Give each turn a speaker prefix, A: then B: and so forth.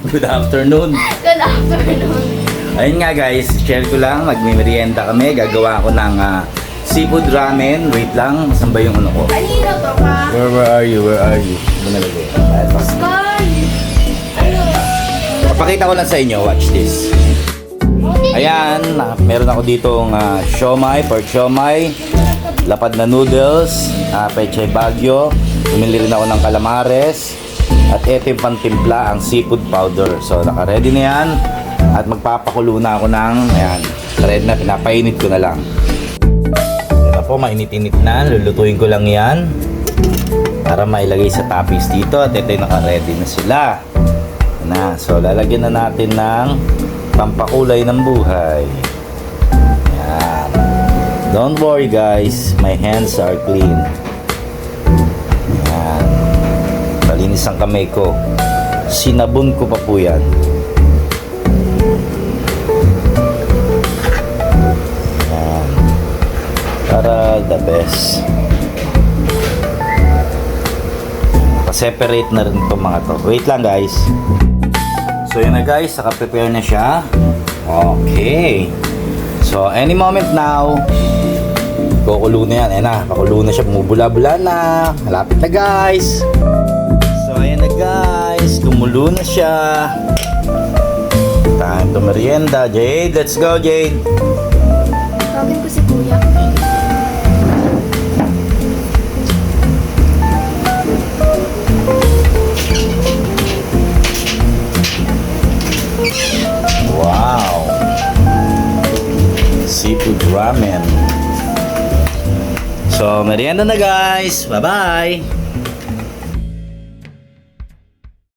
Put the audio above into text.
A: Good afternoon.
B: Good afternoon.
A: Ayun nga guys, share ko lang, magmimerienda kami. Gagawa ako ng seafood ramen. Wait lang, saan ba yung ano ko?
B: Kanino to ka?
A: Where are you? Where are you? Ano nalagay?
B: Sky! Ano?
A: Papakita ko lang sa inyo, watch this. Ayan, meron ako ditong siomai, pork siomai, lapad na noodles, pechay bagyo, bumili rin ako ng calamares, at ito yung pantimpla, ang seafood powder. So, naka-ready na yan, at magpapakulo na ako ng, ayan, ready na, pinapainit ko na lang. Yan na po, mainit-init na, lulutuin ko lang yan, para mailagay sa toppings dito, at ito yung naka-ready na sila. Yan na, so lalagyan na natin ng pampakulay ng buhay. Yan. Don't worry guys, my hands are clean. Yan. Malinis ang kamay ko. Sinabon ko pa po yan. Yan. Para the best. Pa-separate na rin itong mga to. Wait lang guys. So yun na guys, naka-prepare na siya. Okay. So any moment now, kukulo na yan. Ayan na, pakulo na siya, bumubula-bula na. Malapit na guys. So ayan na guys, kumulo na siya. Time to merienda. Jade, let's go Jade.
B: Tawagin ko si Kuya.
A: Wow. Seafood ramen. So, merienda na guys. Bye-bye.